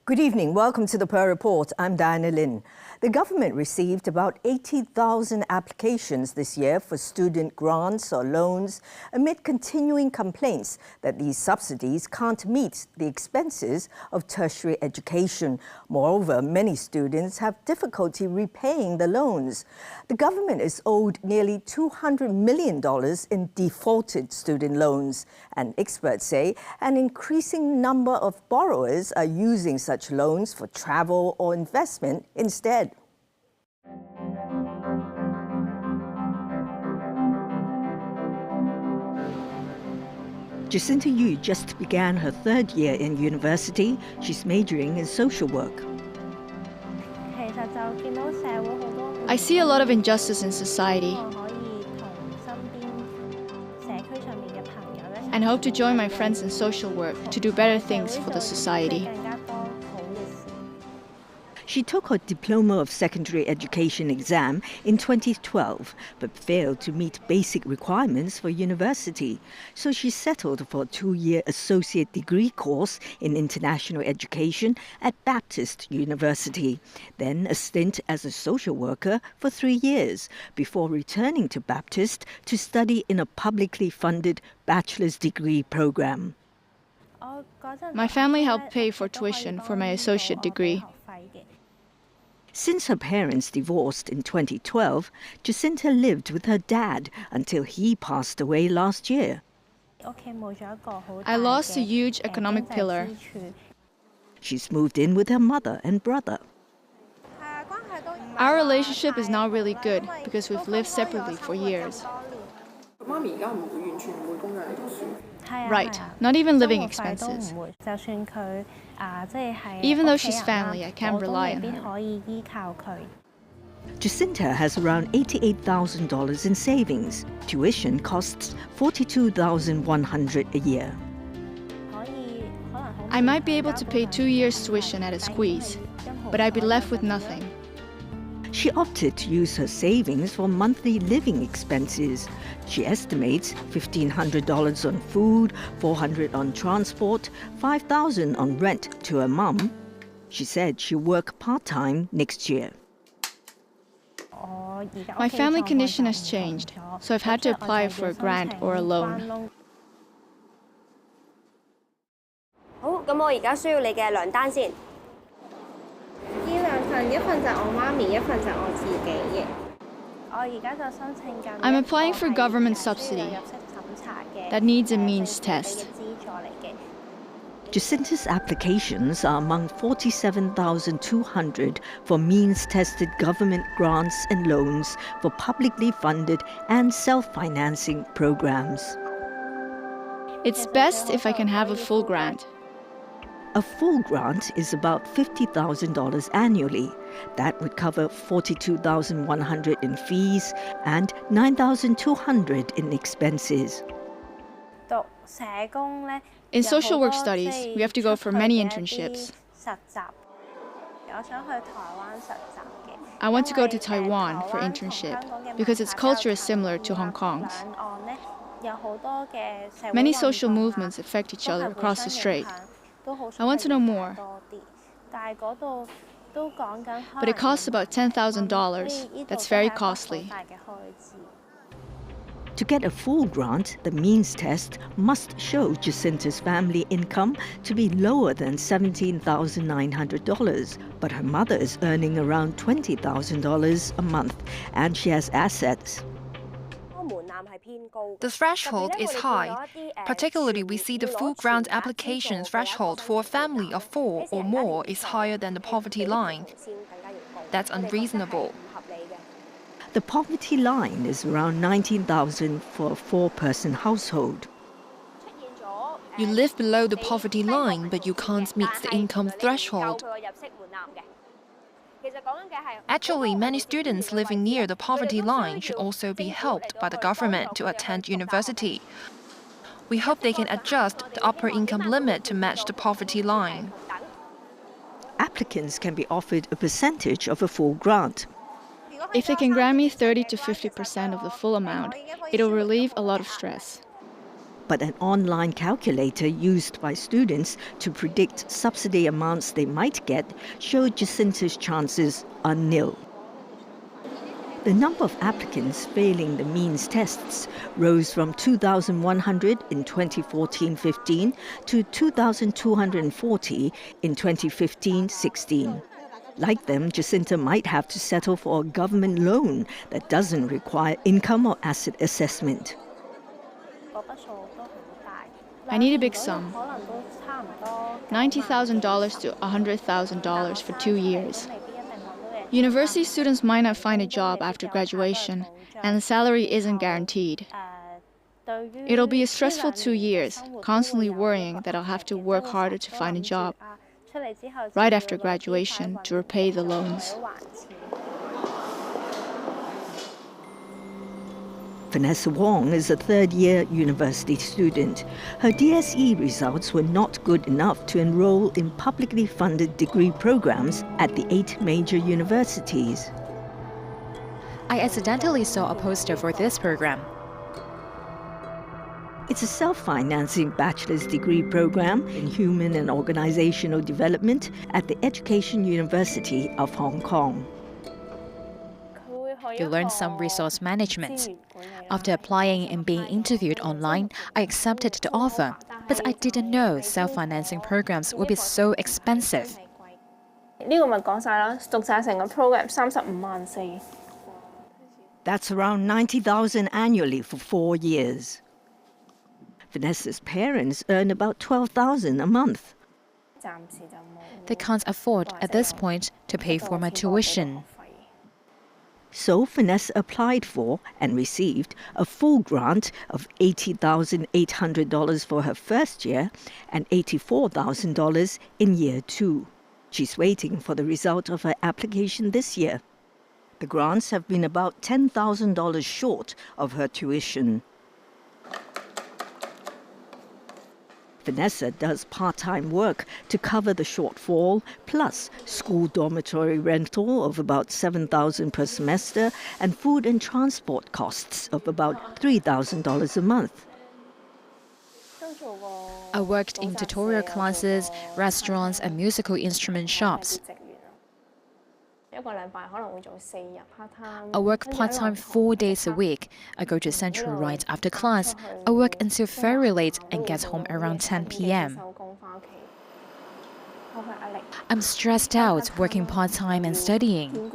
Good evening. Welcome to the Pearl Report. I'm Diana Lin. The government received about 80,000 applications this year for student grants or loans amid continuing complaints that these subsidies can't meet the expenses of tertiary education. Moreover, many students have difficulty repaying the loans. The government is owed nearly $200 million in defaulted student loans, and experts say an increasing number of borrowers are using such loans for travel or investment instead. Jacinta Yu just began her third year in university. She's majoring in social work. I see a lot of injustice in society and hope to join my friends in social work to do better things for the society. She took her Diploma of Secondary Education exam in 2012, but failed to meet basic requirements for university. So she settled for a 2-year associate degree course in international education at Baptist University, then a stint as a social worker for 3 years, before returning to Baptist to study in a publicly funded bachelor's degree program. My family helped pay for tuition for my associate degree. Since her parents divorced in 2012, Jacinta lived with her dad until he passed away last year. I lost a huge economic pillar. She's moved in with her mother and brother. Our relationship is now really good because we've lived separately for years. Right, not even living expenses. Even though she's family, I can't rely on her. Jacinta has around $88,000 in savings. Tuition costs $42,100 a year. I might be able to pay 2 years' tuition at a squeeze, but I'd be left with nothing. She opted to use her savings for monthly living expenses. She estimates $1,500 on food, $400 on transport, $5,000 on rent to her mum. She said she'll work part-time next year. My family condition has changed, so I've had to apply for a grant or a loan. I'm applying for government subsidy. That needs a means test. Jacinta's applications are among 47,200 for means-tested government grants and loans for publicly funded and self-financing programs. It's best if I can have a full grant. A full grant is about $50,000 annually. That would cover $42,100 in fees and $9,200 in expenses. In social work studies, we have to go for many internships. I want to go to Taiwan for internship because its culture is similar to Hong Kong's. Many social movements affect each other across the strait. I want to know more. But it costs about $10,000. That's very costly. To get a full grant, the means test must show Jacinta's family income to be lower than $17,900. But her mother is earning around $20,000 a month, and she has assets. The threshold is high. Particularly, we see the full grant application threshold for a family of 4 or more is higher than the poverty line. That's unreasonable. The poverty line is around $19,000 for a 4-person household. You live below the poverty line, but you can't meet the income threshold. Actually, many students living near the poverty line should also be helped by the government to attend university. We hope they can adjust the upper income limit to match the poverty line. Applicants can be offered a percentage of a full grant. If they can grant me 30 to 50% of the full amount, it'll relieve a lot of stress. but an online calculator used by students to predict subsidy amounts they might get showed Jacinta's chances are nil. The number of applicants failing the means tests rose from 2,100 in 2014-15 to 2,240 in 2015-16. Like them, Jacinta might have to settle for a government loan that doesn't require income or asset assessment. I need a big sum, $90,000 to $100,000 for 2 years. University students might not find a job after graduation, and the salary isn't guaranteed. It'll be a stressful 2 years, constantly worrying that I'll have to work harder to find a job right after graduation to repay the loans. Vanessa Wong is a third-year university student. Her DSE results were not good enough to enroll in publicly funded degree programs at the 8 major universities. I accidentally saw a poster for this program. It's a self-financing bachelor's degree program in human and organizational development at the Education University of Hong Kong. You learn some resource management. After applying and being interviewed online, I accepted the offer, but I didn't know self-financing programs would be so expensive. That's around $90,000 annually for 4 years. Vanessa's parents earn about $12,000 a month. They can't afford at this point to pay for my tuition. So Vanessa applied for and received a full grant of $80,800 for her first year and $84,000 in year 2. She's waiting for the result of her application this year. The grants have been about $10,000 short of her tuition. Vanessa does part-time work to cover the shortfall, plus school dormitory rental of about $7,000 per semester and food and transport costs of about $3,000 a month. I worked in tutorial classes, restaurants, and musical instrument shops. I work part-time 4 days a week. I go to Central right after class. I work until very late and get home around 10 p.m. I'm stressed out working part-time and studying.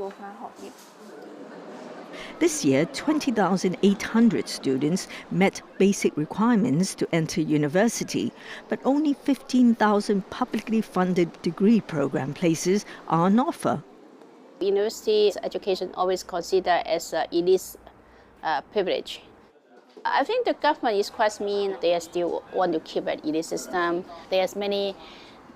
This year, 20,800 students met basic requirements to enter university, but only 15,000 publicly funded degree program places are on offer. University education always considered as an elite privilege. I think the government is quite mean. They still want to keep an elite system. There's many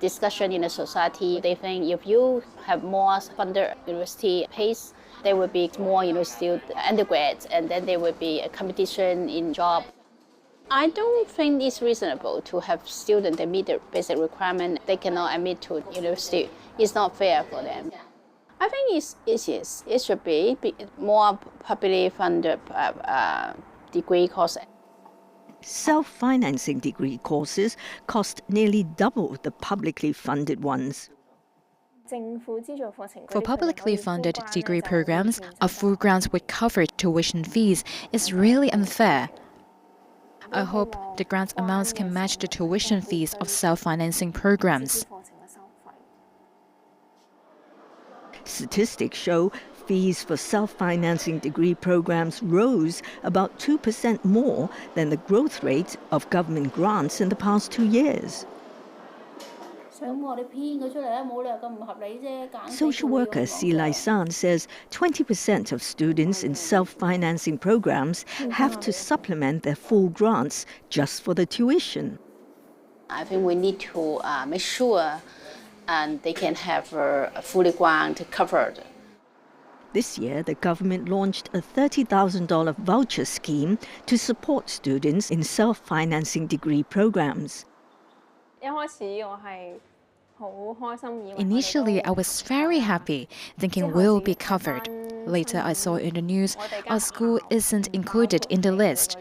discussion in the society. They think if you have more funded university pace, there will be more university undergrads, and then there will be a competition in job. I don't think it's reasonable to have students that meet the basic requirement. They cannot admit to university. It's not fair for them. I think it should be more publicly funded degree course. Self-financing degree courses cost nearly double the publicly funded ones. For publicly funded degree programs, a full grant with covered tuition fees is really unfair. I hope the grant amounts can match the tuition fees of self-financing programs. Statistics show fees for self-financing degree programs rose about 2% more than the growth rate of government grants in the past 2 years. Social worker Silai San says 20% of students in self-financing programs have to supplement their full grants just for the tuition. I think we need to make sure and they can have a fully grant covered. This year, the government launched a $30,000 voucher scheme to support students in self-financing degree programs. Initially, I was very happy, thinking we'll be covered. Later, I saw in the news our school isn't included in the list.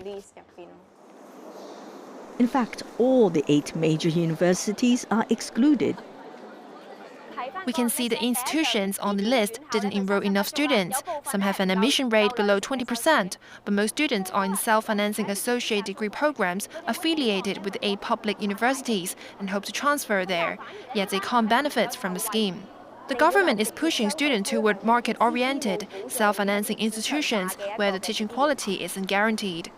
In fact, all the 8 major universities are excluded. We can see the institutions on the list didn't enroll enough students. Some have an admission rate below 20%, but most students are in self-financing associate degree programs affiliated with 8 public universities and hope to transfer there, yet they can't benefit from the scheme. The government is pushing students toward market-oriented, self-financing institutions where the teaching quality isn't guaranteed.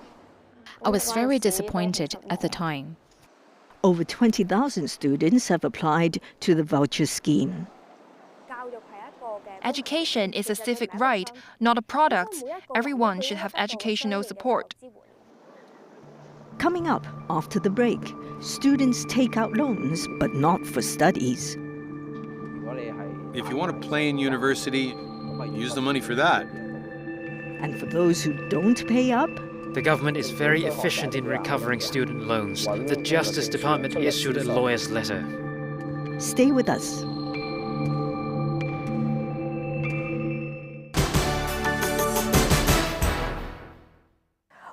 I was very disappointed at the time. Over 20,000 students have applied to the voucher scheme. Education is a civic right, not a product. Everyone should have educational support. Coming up after the break, students take out loans, but not for studies. If you want to play in university, use the money for that. And for those who don't pay up, the government is very efficient in recovering student loans. The Justice Department issued a lawyer's letter. Stay with us.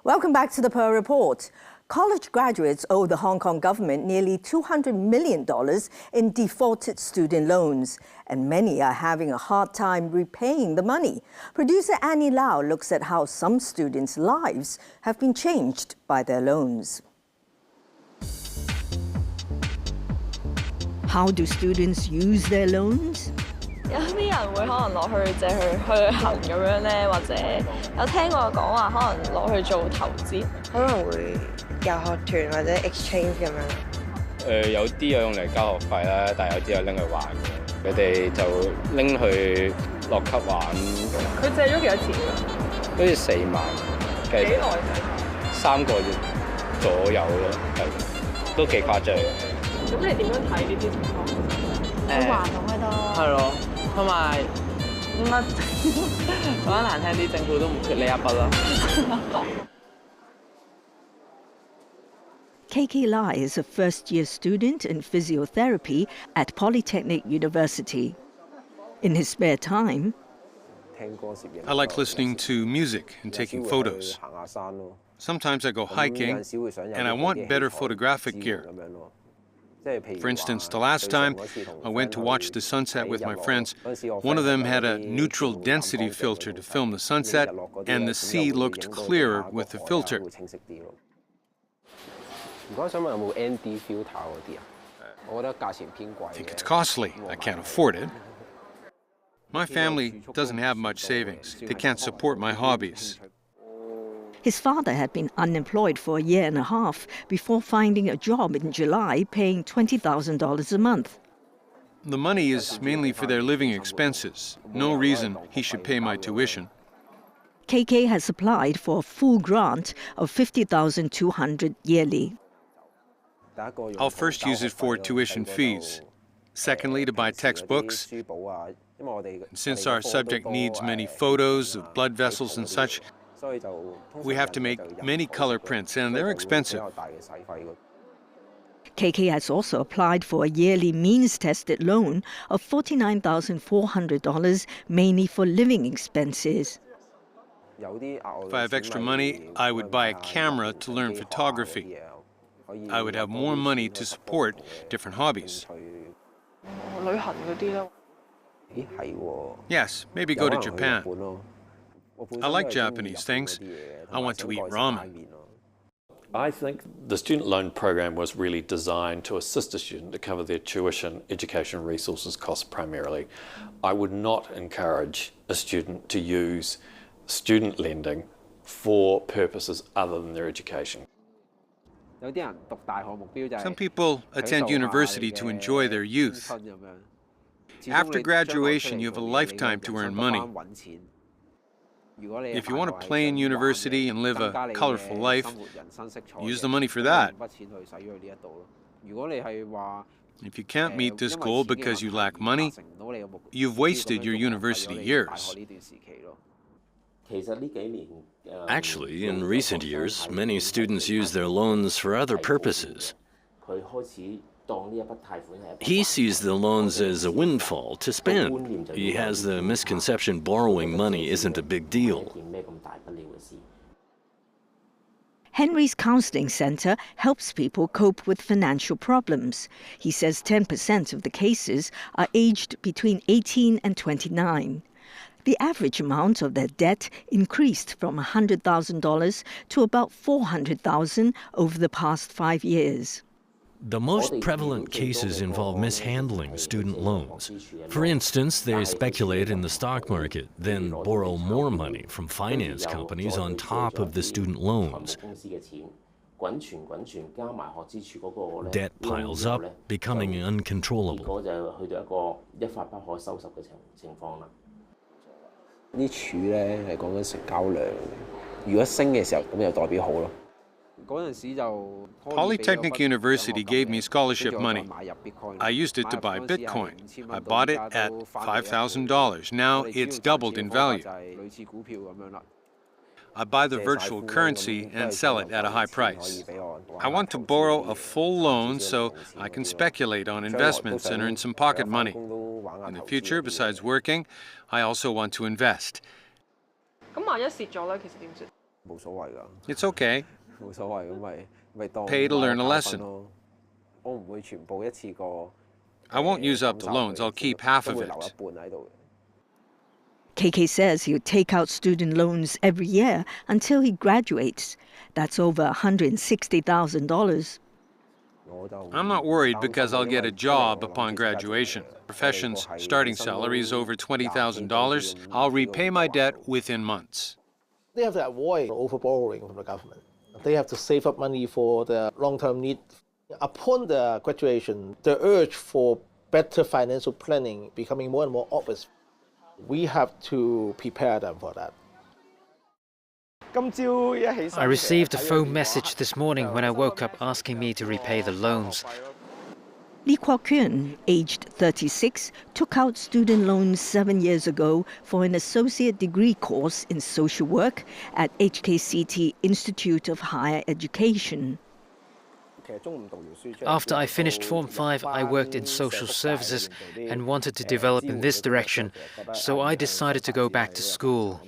Welcome back to the Pearl Report. College graduates owe the Hong Kong government nearly $200 million in defaulted student loans, and many are having a hard time repaying the money. Producer Annie Lau looks at how some students' lives have been changed by their loans. How do students use their loans? 有啲人會可能攞去借去旅行咁樣咧，或者有聽過講話可能攞去做投資，可能會遊學團或者 exchange 咁樣。有啲有用嚟交學費啦，但係有啲有拎去玩嘅。佢哋就拎去落級玩。佢借咗幾多錢㗎？好似4萬。幾耐？3個月左右咯，係都幾誇張。咁你點樣睇呢啲情況？還到咪得？係咯。同埋乜講得難聽啲，政府都唔缺呢一筆啦。KK Lai is a first-year student in physiotherapy at Polytechnic University. In his spare time, I like listening to music and taking photos. Sometimes I go hiking, and I want better photographic gear. For instance, the last time I went to watch the sunset with my friends, one of them had a neutral density filter to film the sunset, and the sea looked clearer with the filter. I think it's costly. I can't afford it. My family doesn't have much savings. They can't support my hobbies. His father had been unemployed for a year and a half before finding a job in July paying $20,000 a month. The money is mainly for their living expenses. No reason he should pay my tuition. KK has applied for a full grant of $50,200 yearly. I'll first use it for tuition fees. Secondly, to buy textbooks. Since our subject needs many photos of blood vessels and such, we have to make many color prints, and they're expensive. KK has also applied for a yearly means-tested loan of $49,400, mainly for living expenses. If I have extra money, I would buy a camera to learn photography. I would have more money to support different hobbies. Yes, maybe go to Japan. I like Japanese things. I want to eat ramen. I think the student loan program was really designed to assist a student to cover their tuition, education, resources costs primarily. I would not encourage a student to use student lending for purposes other than their education. Some people attend university to enjoy their youth. After graduation, you have a lifetime to earn money. If you want to play in university and live a colorful life, use the money for that. If you can't meet this goal because you lack money, you've wasted your university years. Actually, in recent years, many students use their loans for other purposes. He sees the loans as a windfall to spend. He has the misconception borrowing money isn't a big deal. Henry's counseling center helps people cope with financial problems. He says 10% of the cases are aged between 18 and 29. The average amount of their debt increased from $100,000 to about $400,000 over the past 5 years. The most prevalent cases involve mishandling student loans. For instance, they speculate in the stock market, then borrow more money from finance companies on top of the student loans. Debt piles up, becoming uncontrollable. 啲柱咧係講緊成交量，如果升嘅時候，咁就代表好咯。嗰陣時就 Polytechnic University gave me scholarship money. I used it to buy Bitcoin. I bought it at $5,000. Now it's doubled in value. I buy the virtual currency and sell it at a high price. I want to borrow a full loan so I can speculate on investments and earn some pocket money. In the future, besides working, I also want to invest. 咁萬一蝕咗咧，其實點算？冇所謂㗎。It's okay. 冇所謂咁咪當 Pay to learn a lesson. 我唔會全部一次過。I won't use up the loans. I'll keep half of it. KK says he'll take out student loans every year until he graduates. That's over $160,000. I'm not worried because I'll get a job upon graduation. Profession's starting salary is over $20,000. I'll repay my debt within months. They have to avoid overborrowing from the government. They have to save up money for their long-term need. Upon the graduation, the urge for better financial planning becoming more and more obvious. We have to prepare them for that. I received a phone message this morning when I woke up asking me to repay the loans. Lee Kwok-kyun, aged 36, took out student loans 7 years ago for an associate degree course in social work at HKCT Institute of Higher Education. After I finished Form 5, I worked in social services and wanted to develop in this direction, so I decided to go back to school.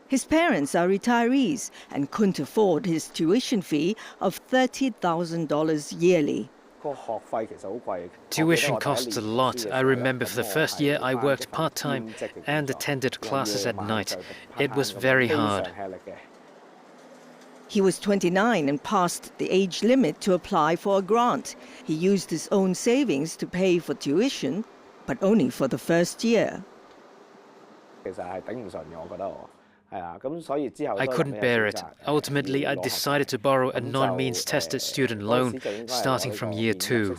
His parents are retirees and couldn't afford his tuition fee of $30,000 yearly. Tuition costs a lot. I remember for the first year I worked part-time and attended classes at night. It was very hard. He was 29 and passed the age limit to apply for a grant. He used his own savings to pay for tuition, but only for the first year. I couldn't bear it. Ultimately, I decided to borrow a non-means-tested student loan starting from year 2.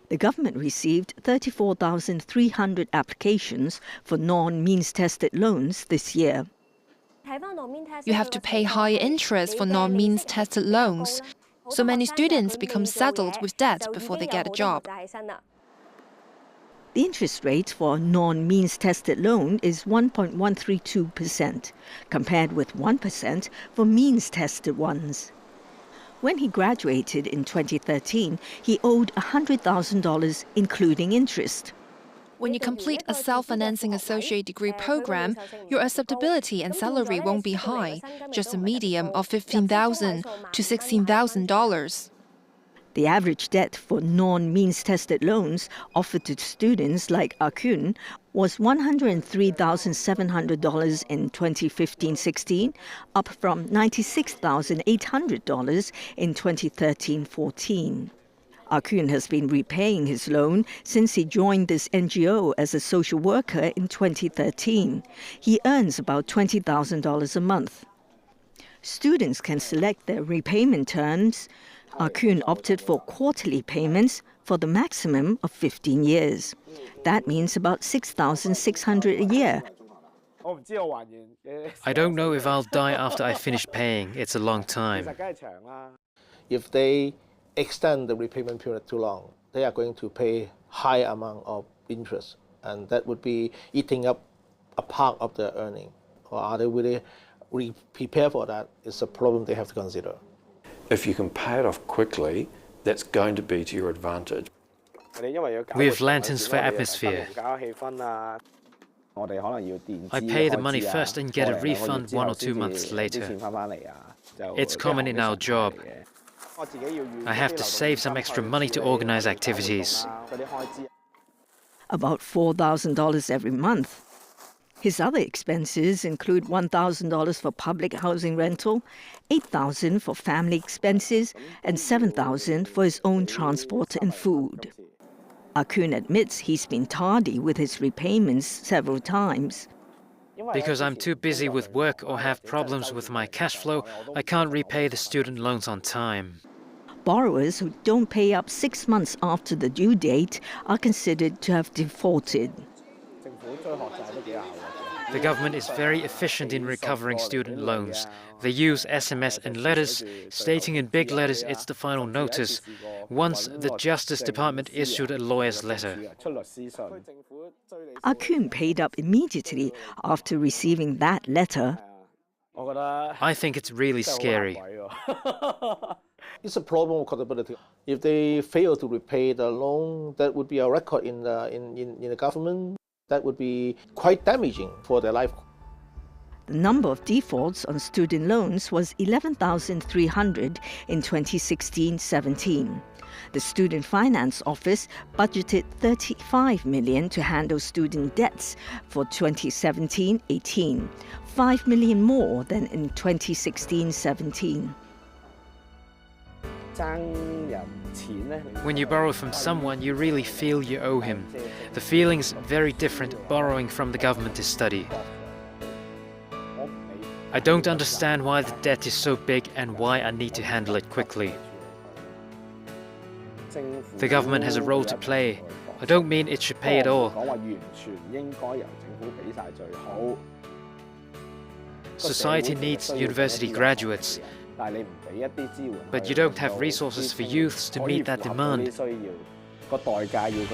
The government received 34,300 applications for non-means-tested loans this year. You have to pay higher interest for non-means-tested loans, so many students become saddled with debt before they get a job. The interest rate for a non-means-tested loan is 1.132%, compared with 1% for means-tested ones. When he graduated in 2013, he owed $100,000, including interest. When you complete a self-financing associate degree program, your acceptability and salary won't be high, just a medium of $15,000 to $16,000. The average debt for non-means-tested loans offered to students like Akun was $103,700 in 2015-16, up from $96,800 in 2013-14. Akun has been repaying his loan since he joined this NGO as a social worker in 2013. He earns about $20,000 a month. Students can select their repayment terms. Akun opted for quarterly payments for the maximum of 15 years. That means about $6,600 a year. I don't know if I'll die after I finish paying. It's a long time. If they extend the repayment period too long, they are going to pay high amount of interest, and that would be eating up a part of their earning. Or are they really prepared for that? It's a problem they have to consider. If you can pay it off quickly, that's going to be to your advantage. We have lanterns for atmosphere. I pay the money first and get a refund 1 or 2 months later. It's common in our job. I have to save some extra money to organize activities. About $4,000 every month. His other expenses include $1,000 for public housing rental, $8,000 for family expenses, and $7,000 for his own transport and food. Akun admits he's been tardy with his repayments several times. Because I'm too busy with work or have problems with my cash flow, I can't repay the student loans on time. Borrowers who don't pay up 6 months after the due date are considered to have defaulted. The government is very efficient in recovering student loans. They use SMS and letters, stating in big letters it's the final notice. Once the Justice Department issued a lawyer's letter. Akun paid up immediately after receiving that letter. I think it's really scary. It's a problem of accountability. If they fail to repay the loan, that would be a record in the government. That would be quite damaging for their life. The number of defaults on student loans was 11,300 in 2016-17. The Student Finance Office budgeted $35 million to handle student debts for 2017-18, $5 million more than in 2016-17. When you borrow from someone, you really feel you owe him. The feeling's very different borrowing from the government to study. I don't understand why the debt is so big and why I need to handle it quickly. The government has a role to play. I don't mean it should pay it all. Society needs university graduates, but you don't have resources for youths to meet that demand.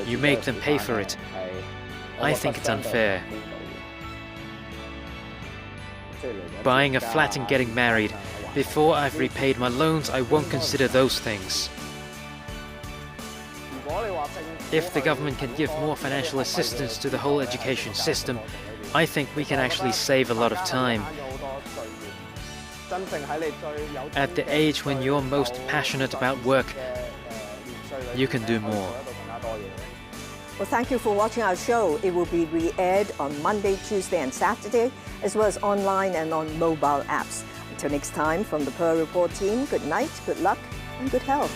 You make them pay for it. I think it's unfair. Buying a flat and getting married. Before I've repaid my loans, I won't consider those things. If the government can give more financial assistance to the whole education system, I think we can actually save a lot of time. At the age when you're most passionate about work, you can do more. Well, thank you for watching our show. It will be re-aired on Monday, Tuesday and Saturday, as well as online and on mobile apps. Until next time, from the Pearl Report team, good night, good luck and good health.